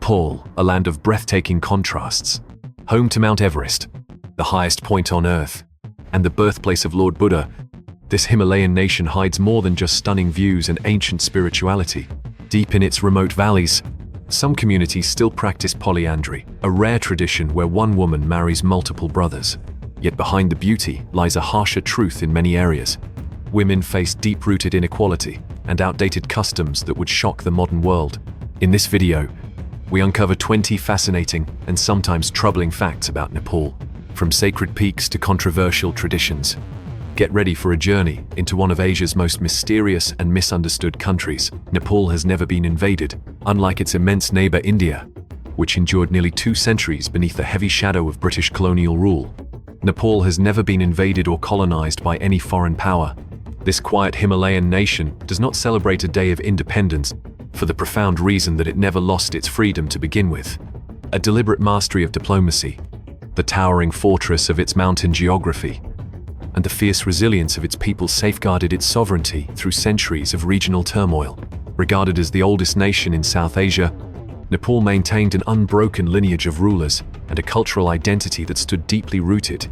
Nepal, a land of breathtaking contrasts. Home to Mount Everest, the highest point on Earth, and the birthplace of Lord Buddha, this Himalayan nation hides more than just stunning views and ancient spirituality. Deep in its remote valleys, some communities still practice polyandry, a rare tradition where one woman marries multiple brothers. Yet behind the beauty lies a harsher truth in many areas. Women face deep-rooted inequality and outdated customs that would shock the modern world. In this video, we uncover 20 fascinating and sometimes troubling facts about Nepal, from sacred peaks to controversial traditions. Get ready for a journey into one of Asia's most mysterious and misunderstood countries. Nepal has never been invaded, unlike its immense neighbor India, which endured nearly 2 centuries beneath the heavy shadow of British colonial rule. Nepal has never been invaded or colonized by any foreign power. This quiet Himalayan nation does not celebrate a day of independence for the profound reason that it never lost its freedom to begin with. A deliberate mastery of diplomacy, the towering fortress of its mountain geography, and the fierce resilience of its people safeguarded its sovereignty through centuries of regional turmoil. Regarded as the oldest nation in South Asia, Nepal maintained an unbroken lineage of rulers and a cultural identity that stood deeply rooted,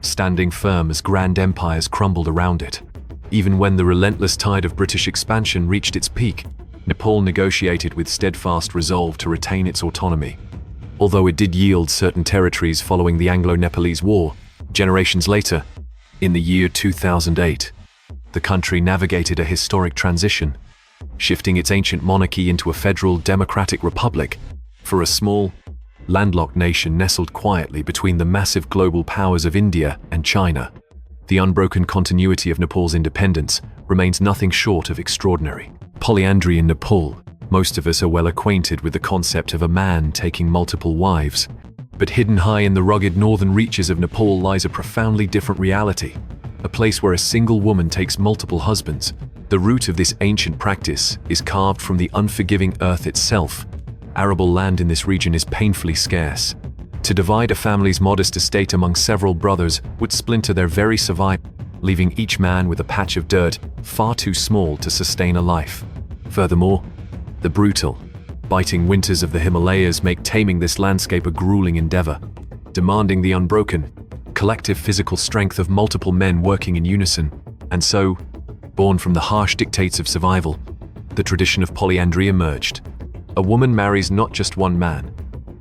standing firm as grand empires crumbled around it. Even when the relentless tide of British expansion reached its peak, Nepal negotiated with steadfast resolve to retain its autonomy. Although it did yield certain territories following the Anglo-Nepalese War, generations later, in the year 2008, the country navigated a historic transition, shifting its ancient monarchy into a federal democratic republic for a small, landlocked nation nestled quietly between the massive global powers of India and China. The unbroken continuity of Nepal's independence remains nothing short of extraordinary. Polyandry in Nepal. Most of us are well acquainted with the concept of a man taking multiple wives. But hidden high in the rugged northern reaches of Nepal lies a profoundly different reality. A place where a single woman takes multiple husbands. The root of this ancient practice is carved from the unforgiving earth itself. Arable land in this region is painfully scarce. To divide a family's modest estate among several brothers would splinter their very survival, leaving each man with a patch of dirt far too small to sustain a life. Furthermore, the brutal, biting winters of the Himalayas make taming this landscape a grueling endeavor, demanding the unbroken, collective physical strength of multiple men working in unison. And so, born from the harsh dictates of survival, the tradition of polyandry emerged. A woman marries not just one man,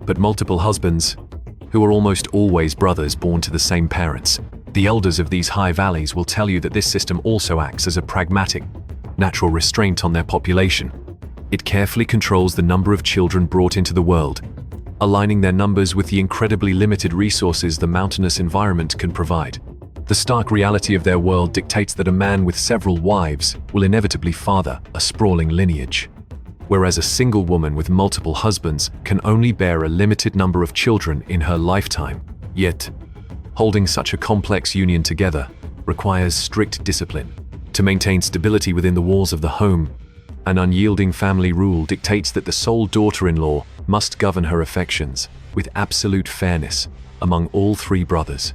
but multiple husbands, who are almost always brothers born to the same parents. The elders of these high valleys will tell you that this system also acts as a pragmatic, natural restraint on their population. It carefully controls the number of children brought into the world, aligning their numbers with the incredibly limited resources the mountainous environment can provide. The stark reality of their world dictates that a man with several wives will inevitably father a sprawling lineage, whereas a single woman with multiple husbands can only bear a limited number of children in her lifetime. Yet, holding such a complex union together requires strict discipline. To maintain stability within the walls of the home, an unyielding family rule dictates that the sole daughter-in-law must govern her affections with absolute fairness among all 3 brothers.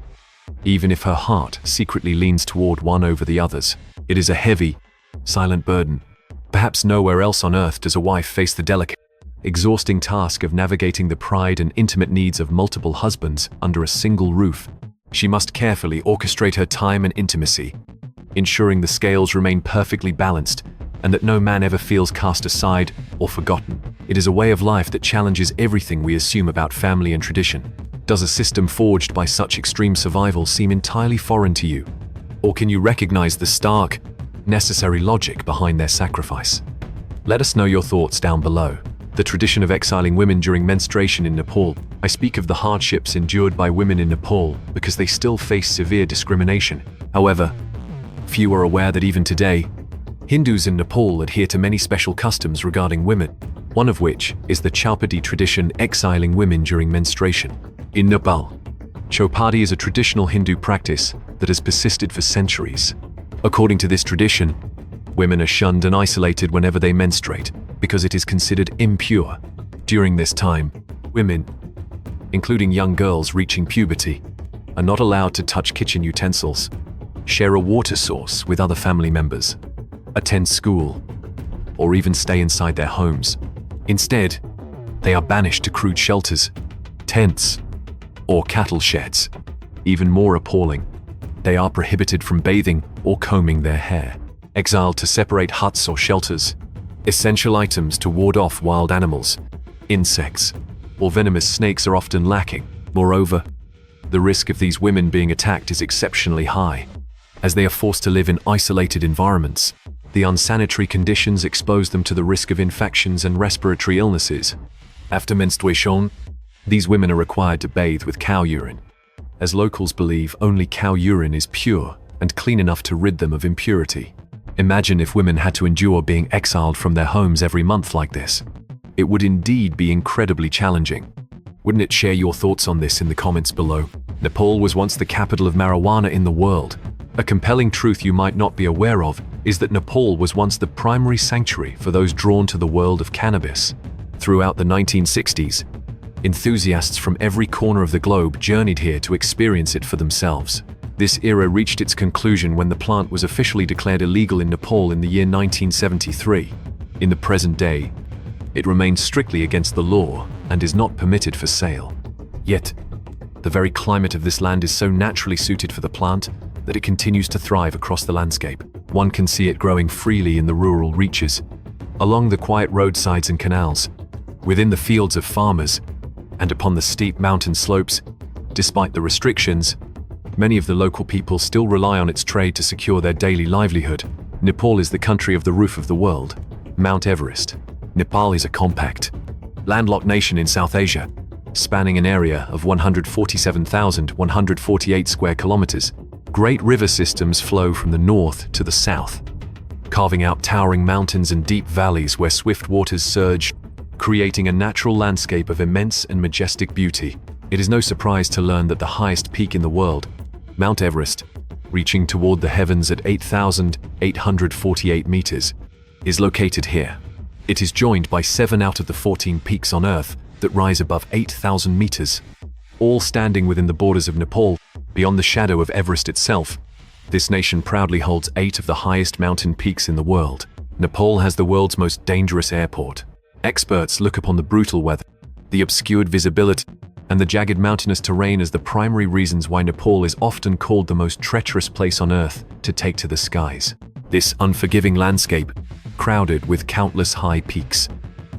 Even if her heart secretly leans toward one over the others, it is a heavy, silent burden. Perhaps nowhere else on earth does a wife face the delicate, exhausting task of navigating the pride and intimate needs of multiple husbands under a single roof. She must carefully orchestrate her time and intimacy, ensuring the scales remain perfectly balanced and that no man ever feels cast aside or forgotten. It is a way of life that challenges everything we assume about family and tradition. Does a system forged by such extreme survival seem entirely foreign to you? Or can you recognize the stark, necessary logic behind their sacrifice? Let us know your thoughts down below. The tradition of exiling women during menstruation in Nepal. I speak of the hardships endured by women in Nepal because they still face severe discrimination. However, few are aware that even today, Hindus in Nepal adhere to many special customs regarding women, one of which is the Chaupadi tradition, exiling women during menstruation. In Nepal, Chaupadi is a traditional Hindu practice that has persisted for centuries. According to this tradition, women are shunned and isolated whenever they menstruate because it is considered impure. During this time, women, including young girls reaching puberty, are not allowed to touch kitchen utensils, share a water source with other family members, attend school, or even stay inside their homes. Instead, They are banished to crude shelters, tents, or cattle sheds. Even more appalling, they are prohibited from bathing or combing their hair, exiled to separate huts or shelters, essential items to ward off wild animals, insects, or venomous snakes are often lacking. Moreover, the risk of these women being attacked is exceptionally high, as they are forced to live in isolated environments. The unsanitary conditions expose them to the risk of infections and respiratory illnesses. After menstruation, these women are required to bathe with cow urine, as locals believe only cow urine is pure and clean enough to rid them of impurity. Imagine if women had to endure being exiled from their homes every month like this. It would indeed be incredibly challenging. Wouldn't it? Share your thoughts on this in the comments below. Nepal was once the capital of marijuana in the world. A compelling truth you might not be aware of is that Nepal was once the primary sanctuary for those drawn to the world of cannabis. Throughout the 1960s, enthusiasts from every corner of the globe journeyed here to experience it for themselves. This era reached its conclusion when the plant was officially declared illegal in Nepal in the year 1973. In the present day, it remains strictly against the law and is not permitted for sale. Yet, the very climate of this land is so naturally suited for the plant that it continues to thrive across the landscape. One can see it growing freely in the rural reaches, along the quiet roadsides and canals, within the fields of farmers, and upon the steep mountain slopes. Despite the restrictions, many of the local people still rely on its trade to secure their daily livelihood. Nepal is the country of the roof of the world, Mount Everest. Nepal is a compact, landlocked nation in South Asia, spanning an area of 147,148 square kilometers. Great river systems flow from the north to the south, carving out towering mountains and deep valleys where swift waters surge, creating a natural landscape of immense and majestic beauty. It is no surprise to learn that the highest peak in the world, Mount Everest, reaching toward the heavens at 8,848 meters, is located here. It is joined by 7 out of the 14 peaks on Earth that rise above 8,000 meters, all standing within the borders of Nepal, beyond the shadow of Everest itself. This nation proudly holds 8 of the highest mountain peaks in the world. Nepal has the world's most dangerous airport. Experts look upon the brutal weather, the obscured visibility, and the jagged mountainous terrain as the primary reasons why Nepal is often called the most treacherous place on Earth to take to the skies. This unforgiving landscape, crowded with countless high peaks,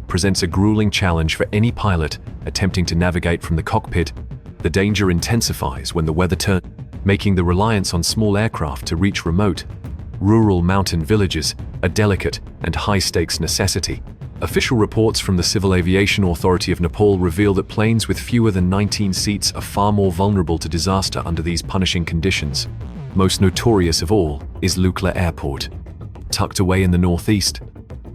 presents a grueling challenge for any pilot attempting to navigate from the cockpit. The danger intensifies when the weather turns, making the reliance on small aircraft to reach remote, rural mountain villages a delicate and high-stakes necessity. Official reports from the Civil Aviation Authority of Nepal reveal that planes with fewer than 19 seats are far more vulnerable to disaster under these punishing conditions. Most notorious of all is Lukla Airport, tucked away in the northeast,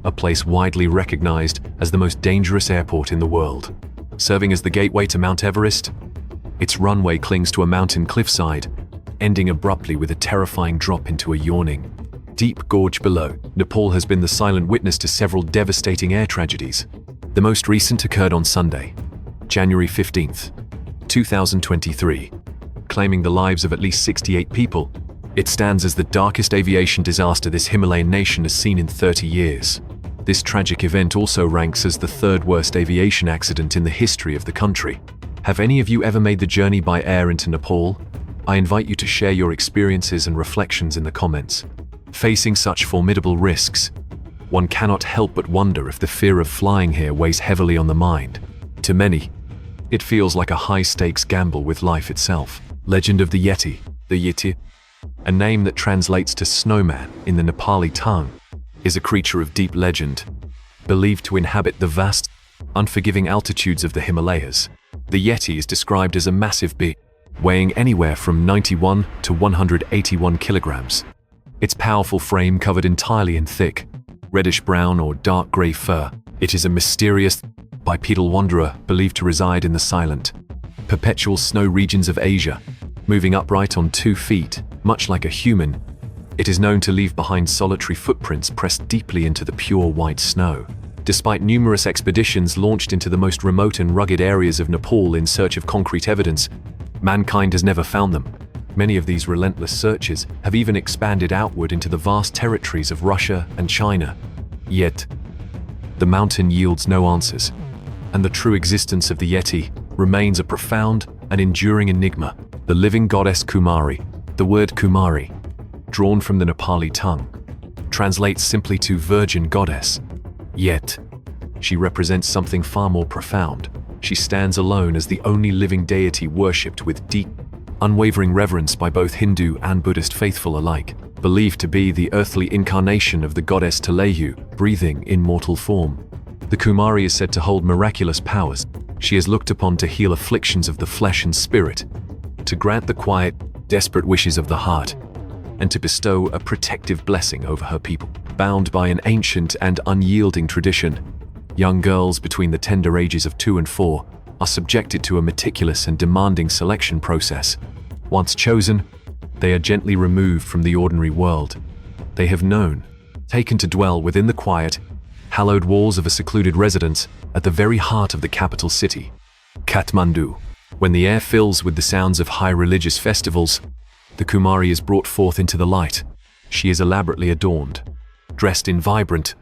a place widely recognized as the most dangerous airport in the world. Serving as the gateway to Mount Everest, its runway clings to a mountain cliffside, ending abruptly with a terrifying drop into a yawning, deep gorge below. Nepal has been the silent witness to several devastating air tragedies. The most recent occurred on Sunday, January 15th, 2023, claiming the lives of at least 68 people. It stands as the darkest aviation disaster this Himalayan nation has seen in 30 years. This tragic event also ranks as the 3rd worst aviation accident in the history of the country. Have any of you ever made the journey by air into Nepal? I invite you to share your experiences and reflections in the comments. Facing such formidable risks, one cannot help but wonder if the fear of flying here weighs heavily on the mind. To many, it feels like a high-stakes gamble with life itself. Legend of the Yeti. The Yeti, a name that translates to snowman in the Nepali tongue, is a creature of deep legend, believed to inhabit the vast, unforgiving altitudes of the Himalayas. The Yeti is described as a massive being, weighing anywhere from 91 to 181 kilograms. Its powerful frame covered entirely in thick, reddish-brown or dark gray fur. It is a mysterious, bipedal wanderer believed to reside in the silent, perpetual snow regions of Asia. Moving upright on 2 feet, much like a human, it is known to leave behind solitary footprints pressed deeply into the pure white snow. Despite numerous expeditions launched into the most remote and rugged areas of Nepal in search of concrete evidence, mankind has never found them. Many of these relentless searches have even expanded outward into the vast territories of Russia and China. Yet, the mountain yields no answers. and the true existence of the Yeti remains a profound and enduring enigma. The living goddess Kumari. The word Kumari, drawn from the Nepali tongue, translates simply to virgin goddess. Yet, she represents something far more profound. She stands alone as the only living deity worshipped with deep, unwavering reverence by both Hindu and Buddhist faithful alike, believed to be the earthly incarnation of the goddess Telehu, breathing in mortal form. The Kumari is said to hold miraculous powers. She is looked upon to heal afflictions of the flesh and spirit, to grant the quiet, desperate wishes of the heart, and to bestow a protective blessing over her people. Bound by an ancient and unyielding tradition, young girls between the tender ages of 2 and 4 are subjected to a meticulous and demanding selection process. Once chosen, they are gently removed from the ordinary world they have known, taken to dwell within the quiet, hallowed walls of a secluded residence at the very heart of the capital city, Kathmandu. When the air fills with the sounds of high religious festivals, the Kumari is brought forth into the light. She is elaborately adorned, dressed in vibrant,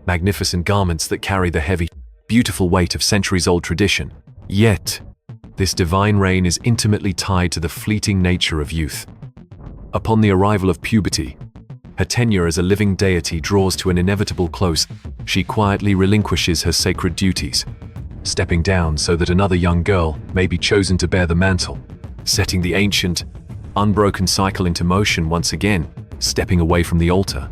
magnificent garments that carry the heavy, beautiful weight of centuries-old tradition. Yet, this divine reign is intimately tied to the fleeting nature of youth. Upon the arrival of puberty, her tenure as a living deity draws to an inevitable close. She quietly relinquishes her sacred duties, stepping down so that another young girl may be chosen to bear the mantle, setting the ancient, unbroken cycle into motion once again. Stepping away from the altar,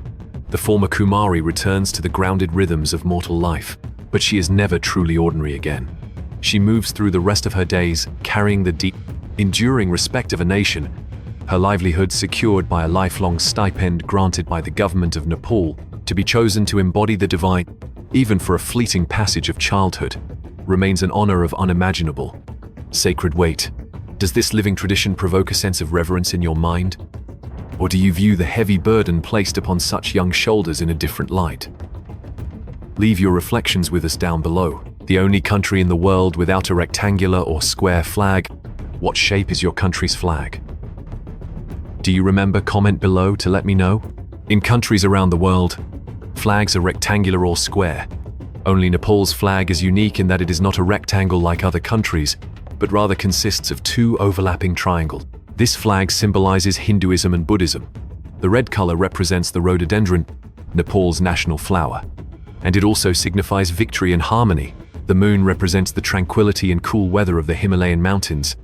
the former Kumari returns to the grounded rhythms of mortal life, but she is never truly ordinary again. She moves through the rest of her days carrying the deep, enduring respect of a nation, her livelihood secured by a lifelong stipend granted by the government of Nepal. To be chosen to embody the divine, even for a fleeting passage of childhood, remains an honor of unimaginable, sacred weight. Does this living tradition provoke a sense of reverence in your mind? Or do you view the heavy burden placed upon such young shoulders in a different light? Leave your reflections with us down below. The only country in the world without a rectangular or square flag. What shape is your country's flag? Do you remember? Comment below to let me know. In countries around the world, flags are rectangular or square. Only Nepal's flag is unique in that it is not a rectangle like other countries, but rather consists of 2 overlapping triangles. This flag symbolizes Hinduism and Buddhism. The red color represents the rhododendron, Nepal's national flower, and it also signifies victory and harmony. The moon represents the tranquility and cool weather of the Himalayan mountains,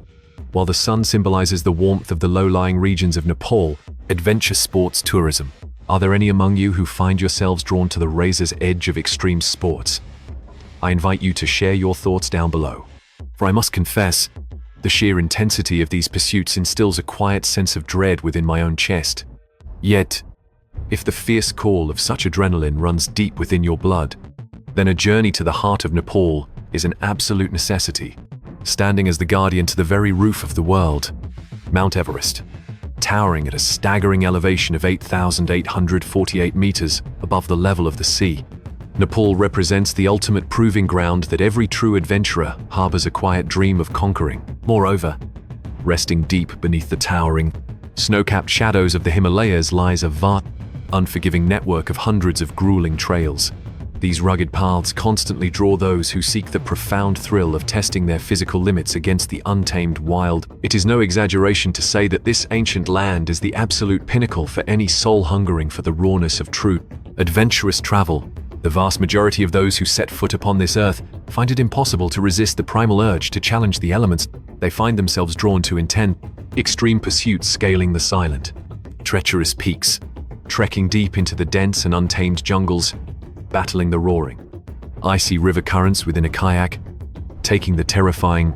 while the sun symbolizes the warmth of the low-lying regions of Nepal. Adventure sports tourism. Are there any among you who find yourselves drawn to the razor's edge of extreme sports? I invite you to share your thoughts down below. For I must confess, the sheer intensity of these pursuits instills a quiet sense of dread within my own chest. Yet, if the fierce call of such adrenaline runs deep within your blood, then a journey to the heart of Nepal is an absolute necessity. Standing as the guardian to the very roof of the world, Mount Everest, towering at a staggering elevation of 8,848 meters above the level of the sea, Nepal represents the ultimate proving ground that every true adventurer harbors a quiet dream of conquering. Moreover, resting deep beneath the towering, snow-capped shadows of the Himalayas lies a vast, unforgiving network of hundreds of grueling trails. These rugged paths constantly draw those who seek the profound thrill of testing their physical limits against the untamed wild. It is no exaggeration to say that this ancient land is the absolute pinnacle for any soul hungering for the rawness of true, adventurous travel. The vast majority of those who set foot upon this earth find it impossible to resist the primal urge to challenge the elements. They find themselves drawn to intense, extreme pursuits scaling the silent, treacherous peaks, trekking deep into the dense and untamed jungles, battling the roaring, icy river currents within a kayak, taking the terrifying,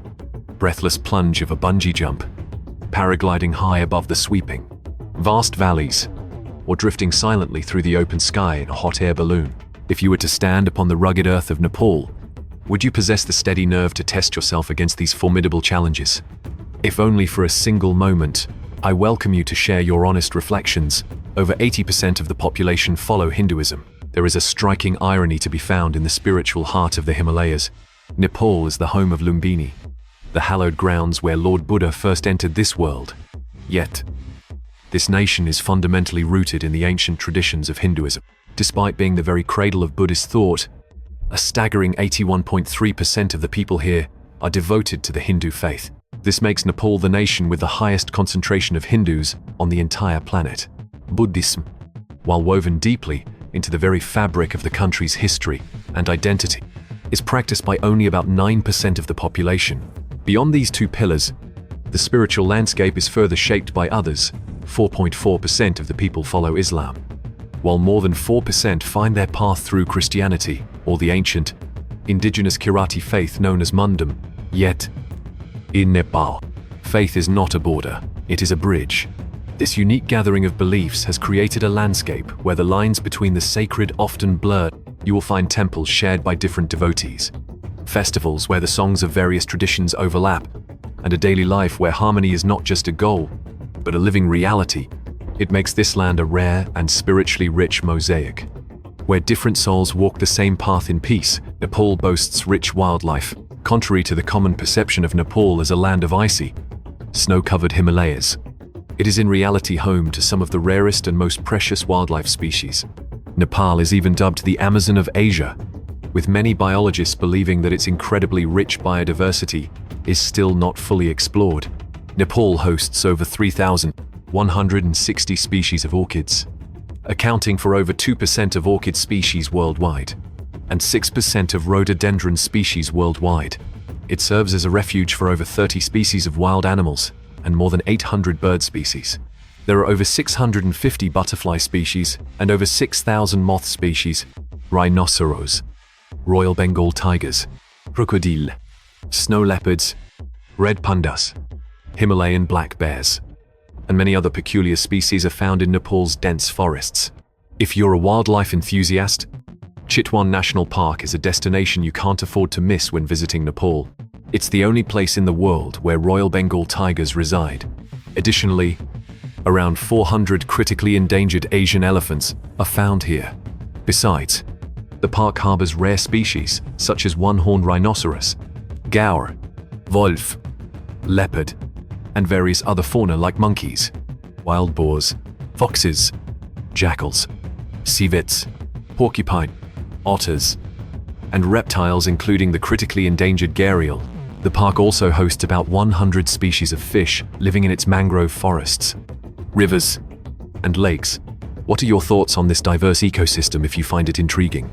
breathless plunge of a bungee jump, paragliding high above the sweeping, vast valleys, or drifting silently through the open sky in a hot air balloon. If you were to stand upon the rugged earth of Nepal, would you possess the steady nerve to test yourself against these formidable challenges? If only for a single moment, I welcome you to share your honest reflections. Over 80% of the population follow Hinduism. There is a striking irony to be found in the spiritual heart of the Himalayas. Nepal is the home of Lumbini, the hallowed grounds where Lord Buddha first entered this world. Yet, this nation is fundamentally rooted in the ancient traditions of Hinduism. Despite being the very cradle of Buddhist thought, A staggering 81.3% of the people here are devoted to the Hindu faith. This makes Nepal the nation with the highest concentration of Hindus on the entire planet. Buddhism, while woven deeply into the very fabric of the country's history and identity, is practiced by only about 9% of the population. Beyond these two pillars, the spiritual landscape is further shaped by others. 4.4% of the people follow Islam, while more than 4% find their path through Christianity, or the ancient, indigenous Kirati faith known as Mundam. Yet, in Nepal, faith is not a border, it is a bridge. This unique gathering of beliefs has created a landscape where the lines between the sacred often blur. You will find temples shared by different devotees, festivals where the songs of various traditions overlap, and a daily life where harmony is not just a goal, but a living reality. It makes this land a rare and spiritually rich mosaic, where different souls walk the same path in peace. Nepal boasts rich wildlife, contrary to the common perception of Nepal as a land of icy, snow-covered Himalayas. It is in reality home to some of the rarest and most precious wildlife species. Nepal is even dubbed the Amazon of Asia, with many biologists believing that its incredibly rich biodiversity is still not fully explored. Nepal hosts over 3,160 species of orchids, accounting for over 2% of orchid species worldwide, and 6% of rhododendron species worldwide. It serves as a refuge for over 30 species of wild animals and more than 800 bird species. There are over 650 butterfly species and over 6,000 moth species, rhinoceros, Royal Bengal tigers, crocodile, snow leopards, red pandas, Himalayan black bears, and many other peculiar species are found in Nepal's dense forests. If you're a wildlife enthusiast, Chitwan National Park is a destination you can't afford to miss when visiting Nepal. It's the only place in the world where Royal Bengal tigers reside. Additionally, around 400 critically endangered Asian elephants are found here. Besides, the park harbors rare species such as one-horned rhinoceros, gaur, wolf, leopard, and various other fauna like monkeys, wild boars, foxes, jackals, civets, porcupine, otters, and reptiles including the critically endangered gharial. The park also hosts about 100 species of fish living in its mangrove forests, rivers, and lakes. What are your thoughts on this diverse ecosystem? If you find it intriguing,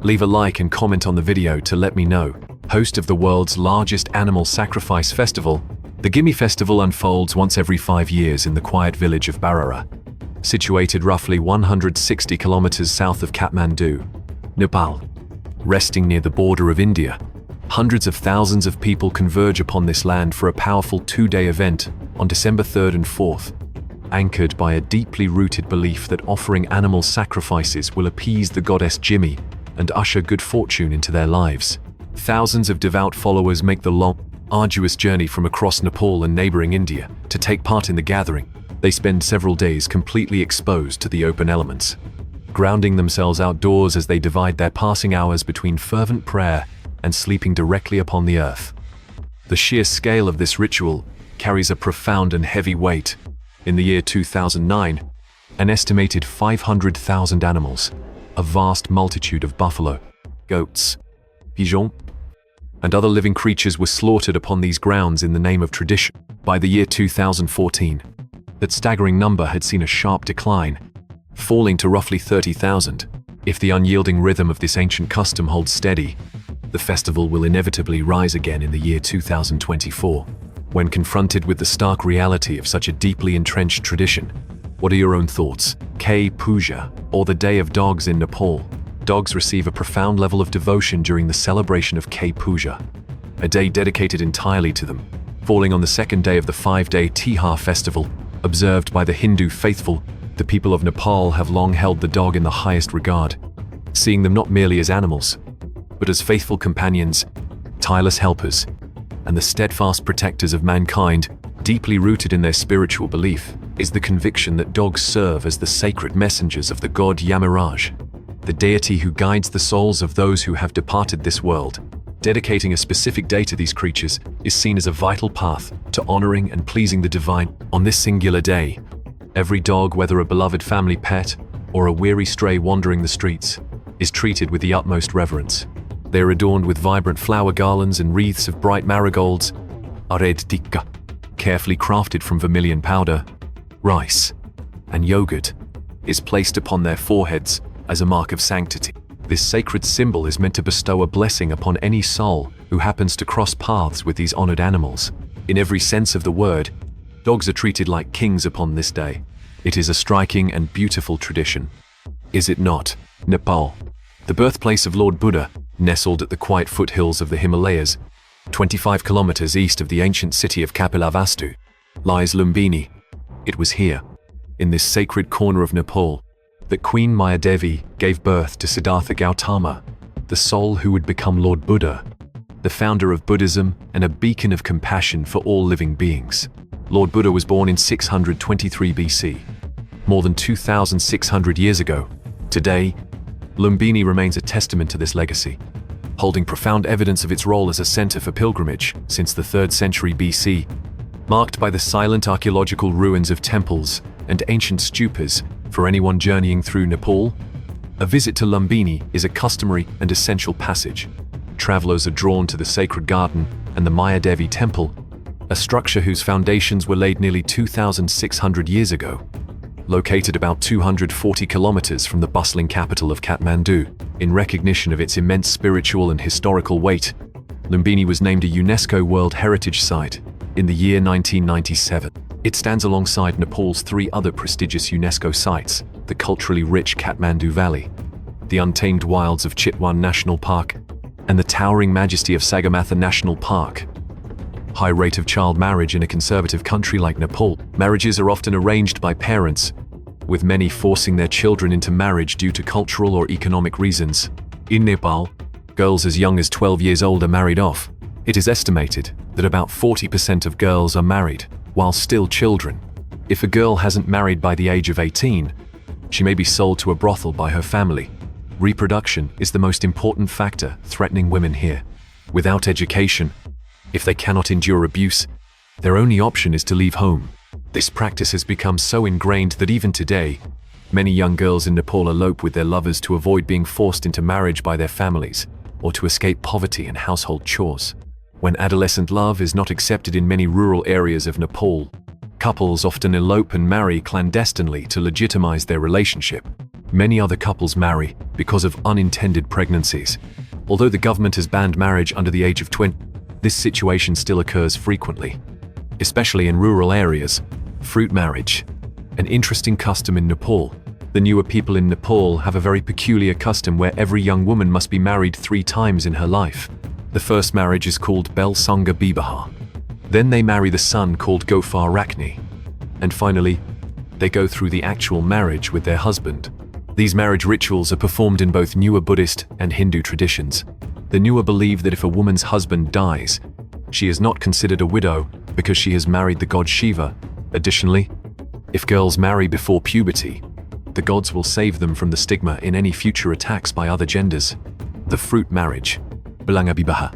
leave a like and comment on the video to let me know. Host of the world's largest animal sacrifice festival, the Gimme Festival unfolds once every 5 years in the quiet village of Barara, situated roughly 160 kilometers south of Kathmandu, Nepal. Resting near the border of India, hundreds of thousands of people converge upon this land for a powerful 2-day event on December 3rd and 4th, anchored by a deeply rooted belief that offering animal sacrifices will appease the goddess Jimmy and usher good fortune into their lives. Thousands of devout followers make the long, arduous journey from across Nepal and neighboring India to take part in the gathering. They spend several days completely exposed to the open elements, grounding themselves outdoors as they divide their passing hours between fervent prayer and sleeping directly upon the earth. The sheer scale of this ritual carries a profound and heavy weight. In the year 2009, an estimated 500,000 animals, a vast multitude of buffalo, goats, pigeons, and other living creatures were slaughtered upon these grounds in the name of tradition. By the year 2014, that staggering number had seen a sharp decline, falling to roughly 30,000. If the unyielding rhythm of this ancient custom holds steady, the festival will inevitably rise again in the year 2024. When confronted with the stark reality of such a deeply entrenched tradition, what are your own thoughts? Kai Puja, or the Day of Dogs in Nepal. Dogs receive a profound level of devotion during the celebration of Kai Puja, a day dedicated entirely to them, falling on the second day of the 5-day Tihar festival. Observed by the Hindu faithful, the people of Nepal have long held the dog in the highest regard, seeing them not merely as animals, but as faithful companions, tireless helpers, and the steadfast protectors of mankind. Deeply rooted in their spiritual belief is the conviction that dogs serve as the sacred messengers of the god Yamaraj, the deity who guides the souls of those who have departed this world. Dedicating a specific day to these creatures is seen as a vital path to honoring and pleasing the divine. On this singular day, every dog, whether a beloved family pet or a weary stray wandering the streets, is treated with the utmost reverence. They are adorned with vibrant flower garlands and wreaths of bright marigolds, tikka, carefully crafted from vermilion powder, rice, and yogurt, is placed upon their foreheads as a mark of sanctity. This sacred symbol is meant to bestow a blessing upon any soul who happens to cross paths with these honored animals. In every sense of the word, dogs are treated like kings upon this day. It is a striking and beautiful tradition. Is it not? Nepal, the birthplace of Lord Buddha, nestled at the quiet foothills of the Himalayas, 25 kilometers east of the ancient city of Kapilavastu, lies Lumbini. It was here, in this sacred corner of Nepal, that Queen Mayadevi gave birth to Siddhartha Gautama, the soul who would become Lord Buddha, the founder of Buddhism and a beacon of compassion for all living beings. Lord Buddha was born in 623 BC, more than 2,600 years ago. Today, Lumbini remains a testament to this legacy, holding profound evidence of its role as a center for pilgrimage since the 3rd century BC, marked by the silent archaeological ruins of temples and ancient stupas. For anyone journeying through Nepal, a visit to Lumbini is a customary and essential passage. Travelers are drawn to the sacred garden and the Mayadevi temple, a structure whose foundations were laid nearly 2,600 years ago. Located about 240 kilometers from the bustling capital of Kathmandu, in recognition of its immense spiritual and historical weight, Lumbini was named a UNESCO World Heritage Site in the year 1997. It stands alongside Nepal's 3 other prestigious UNESCO sites: the culturally rich Kathmandu Valley, the untamed wilds of Chitwan National Park, and the towering majesty of Sagarmatha National Park. High rate of child marriage in a conservative country like Nepal. Marriages are often arranged by parents, with many forcing their children into marriage due to cultural or economic reasons. In Nepal, girls as young as 12 years old are married off. It is estimated that about 40% of girls are married while still children. If a girl hasn't married by the age of 18, she may be sold to a brothel by her family. Reproduction is the most important factor threatening women here. Without education, if they cannot endure abuse, their only option is to leave home. This practice has become so ingrained that even today, many young girls in Nepal elope with their lovers to avoid being forced into marriage by their families or to escape poverty and household chores. When adolescent love is not accepted in many rural areas of Nepal, couples often elope and marry clandestinely to legitimize their relationship. Many other couples marry because of unintended pregnancies. Although the government has banned marriage under the age of 20, this situation still occurs frequently, especially in rural areas. Fruit marriage, an interesting custom in Nepal. The newer people in Nepal have a very peculiar custom where every young woman must be married 3 times in her life. The first marriage is called Bel Sanga Bibaha. Then they marry the son called Gofar Rakni. And finally, they go through the actual marriage with their husband. These marriage rituals are performed in both newer Buddhist and Hindu traditions. The newer believe that if a woman's husband dies, she is not considered a widow because she has married the god Shiva. Additionally, if girls marry before puberty, the gods will save them from the stigma in any future attacks by other genders. The fruit marriage, Belanga Bibaha,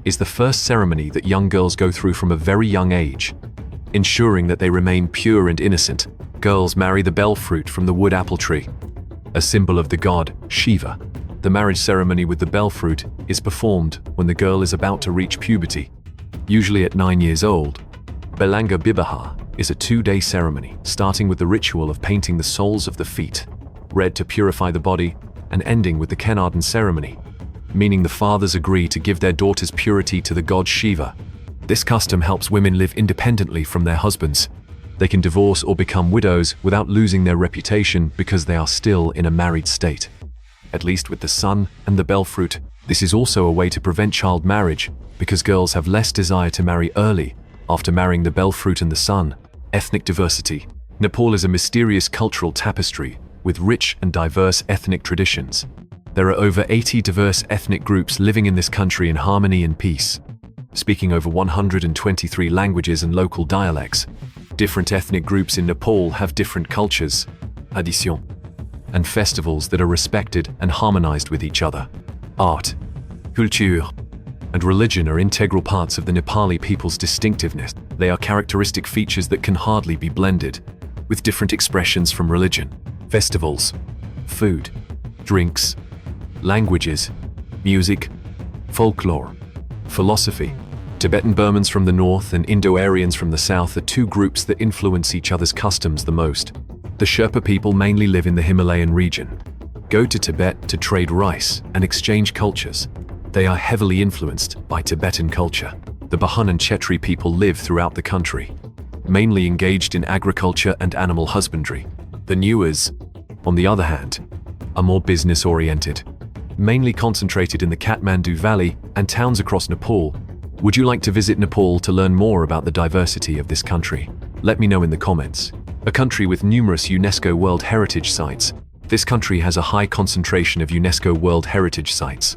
is the first ceremony that young girls go through from a very young age. Ensuring that they remain pure and innocent, girls marry the bell fruit from the wood apple tree, a symbol of the god Shiva. The marriage ceremony with the bell fruit is performed when the girl is about to reach puberty, usually at 9 years old. Belanga Bibaha is a 2-day ceremony, starting with the ritual of painting the soles of the feet, red to purify the body, and ending with the Kenardan ceremony, meaning the fathers agree to give their daughters purity to the god Shiva. This custom helps women live independently from their husbands. They can divorce or become widows without losing their reputation because they are still in a married state. At least with the sun and the bell fruit. This is also a way to prevent child marriage because girls have less desire to marry early after marrying the bell fruit and the sun. Ethnic diversity. Nepal is a mysterious cultural tapestry with rich and diverse ethnic traditions. There are over 80 diverse ethnic groups living in this country in harmony and peace, speaking over 123 languages and local dialects. Different ethnic groups in Nepal have different cultures, traditions, and festivals that are respected and harmonized with each other. Art, culture, and religion are integral parts of the Nepali people's distinctiveness. They are characteristic features that can hardly be blended, with different expressions from religion, festivals, food, drinks, languages, music, Folklore. Philosophy. Tibetan Burmans from the north and Indo-Aryans from the south are two groups that influence each other's customs the most. The Sherpa people mainly live in the Himalayan region. Go to Tibet to trade rice and exchange cultures. They are heavily influenced by Tibetan culture. The Bahan and Chetri people live throughout the country, mainly engaged in agriculture and animal husbandry. The Newars, on the other hand, are more business-oriented, mainly concentrated in the Kathmandu Valley and towns across Nepal. Would you like to visit Nepal to learn more about the diversity of this country? Let me know in the comments. A country with numerous UNESCO World Heritage Sites. This country has a high concentration of UNESCO World Heritage Sites,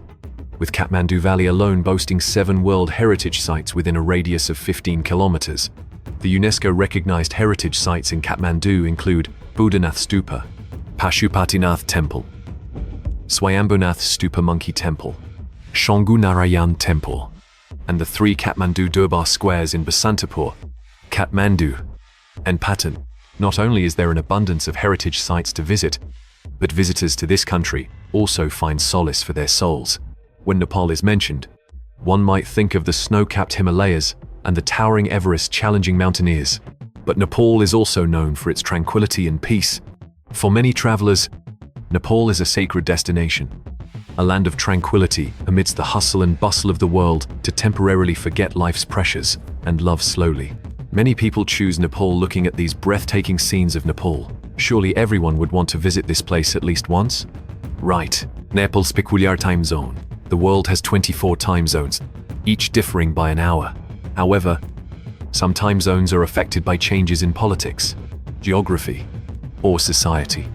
with Kathmandu Valley alone boasting 7 World Heritage Sites within a radius of 15 kilometers. The UNESCO-recognized heritage sites in Kathmandu include Buddhanath Stupa, Pashupatinath Temple, Swayambhunath Stupa Monkey Temple, Shanghu Narayan Temple, and the 3 Kathmandu Durbar squares in Basantapur, Kathmandu, and Patan. Not only is there an abundance of heritage sites to visit, but visitors to this country also find solace for their souls. When Nepal is mentioned, one might think of the snow-capped Himalayas and the towering Everest challenging mountaineers. But Nepal is also known for its tranquility and peace. For many travelers, Nepal is a sacred destination, a land of tranquility amidst the hustle and bustle of the world to temporarily forget life's pressures and love slowly. Many people choose Nepal looking at these breathtaking scenes of Nepal. Surely everyone would want to visit this place at least once? Right. Nepal's peculiar time zone. The world has 24 time zones, each differing by an hour. However, some time zones are affected by changes in politics, geography, or society,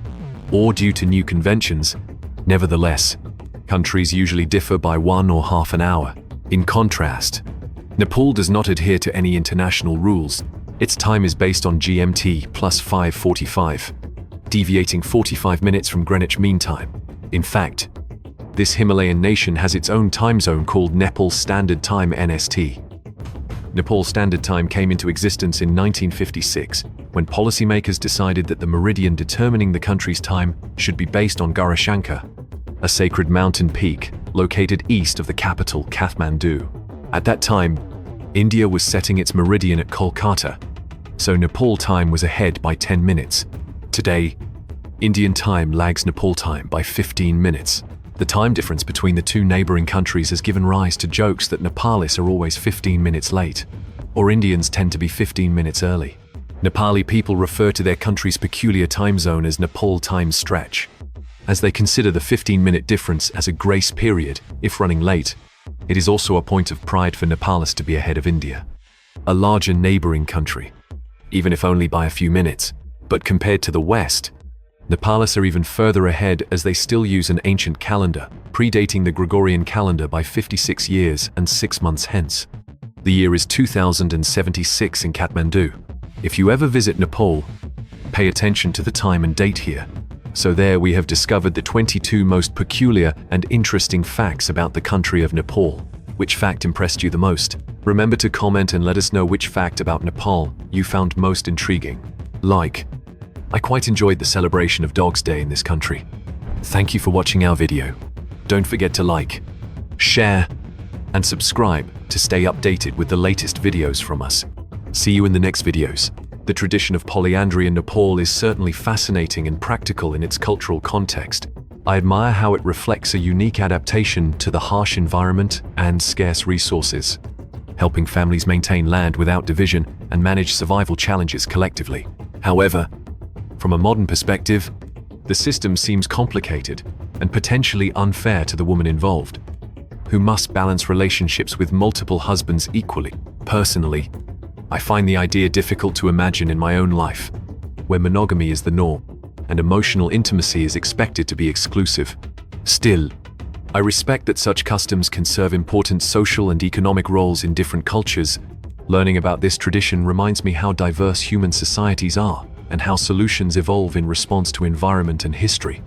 or due to new conventions. Nevertheless, countries usually differ by 1 or half an hour. In contrast, Nepal does not adhere to any international rules. Its time is based on GMT plus 5:45, deviating 45 minutes from Greenwich Mean Time. In fact, this Himalayan nation has its own time zone called Nepal Standard Time (NST). Nepal Standard Time came into existence in 1956, when policymakers decided that the meridian determining the country's time should be based on Gaurashankar, a sacred mountain peak located east of the capital Kathmandu. At that time, India was setting its meridian at Kolkata, so Nepal time was ahead by 10 minutes. Today, Indian time lags Nepal time by 15 minutes. The time difference between the two neighboring countries has given rise to jokes that Nepalis are always 15 minutes late, or Indians tend to be 15 minutes early. Nepali people refer to their country's peculiar time zone as Nepal time stretch, as they consider the 15-minute difference as a grace period if running late. It is also a point of pride for Nepalis to be ahead of India, a larger neighboring country, even if only by a few minutes. But compared to the West, Nepalis are even further ahead as they still use an ancient calendar, predating the Gregorian calendar by 56 years and 6 months hence. The year is 2076 in Kathmandu. If you ever visit Nepal, pay attention to the time and date here. So there we have discovered the 22 most peculiar and interesting facts about the country of Nepal. Which fact impressed you the most? Remember to comment and let us know which fact about Nepal you found most intriguing. I quite enjoyed the celebration of Dogs Day in this country. Thank you for watching our video. Don't forget to like, share, and subscribe to stay updated with the latest videos from us. See you in the next videos. The tradition of polyandry in Nepal is certainly fascinating and practical in its cultural context. I admire how it reflects a unique adaptation to the harsh environment and scarce resources, helping families maintain land without division and manage survival challenges collectively. However, from a modern perspective, the system seems complicated and potentially unfair to the woman involved, who must balance relationships with multiple husbands equally. Personally, I find the idea difficult to imagine in my own life, where monogamy is the norm and emotional intimacy is expected to be exclusive. Still, I respect that such customs can serve important social and economic roles in different cultures. Learning about this tradition reminds me how diverse human societies are and how solutions evolve in response to environment and history.